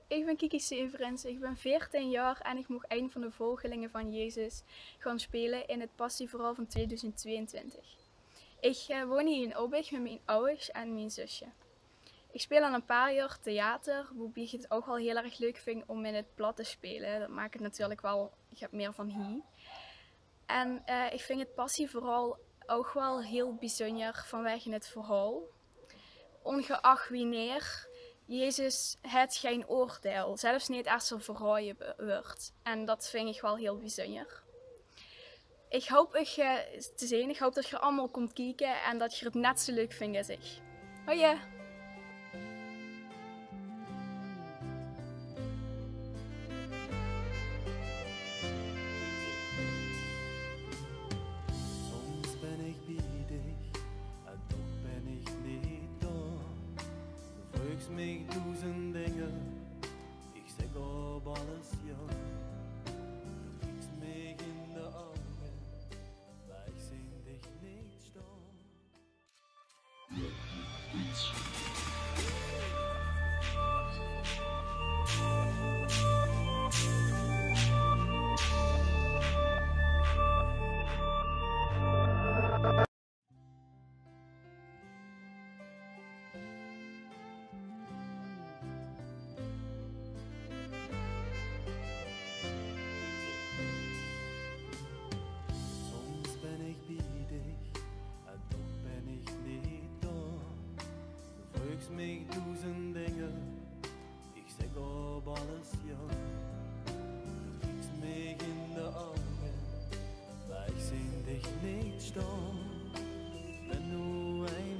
Ik ben Kiki Severens, ik ben 14 jaar en ik mocht een van de volgelingen van Jezus gaan spelen in het Passieverhaal van 2022. Ik woon hier in Obig met mijn ouders en mijn zusje. Ik speel al een paar jaar theater, waarbij ik het ook wel heel erg leuk vind om in het plat te spelen. Dat maakt het natuurlijk wel, ik heb meer van hier. En ik vind het Passieverhaal ook wel heel bijzonder vanwege het verhaal. Ongeacht wie neer, Jezus heeft geen oordeel, zelfs niet als er verraaien wordt. En dat vind ik wel heel bijzonder. Ik hoop te zien, ik hoop dat je allemaal komt kijken en dat je het net zo leuk vindt als ik. Hoi! Soms ben ik bij dich en toch ben ik niet daar. Du fragst mich 1000 dingen, ich sag ob alles ja. Du kriegst mich in de Augen, weil ich seh dich nicht stark. Soms ben ik bij dich en toch ben ik niet daar. Du fragst mich 1000 dingen, ich sag ob alles ja. Du kriegst mich in de Augen, weil ich seh dich nicht stark. Wenn du ein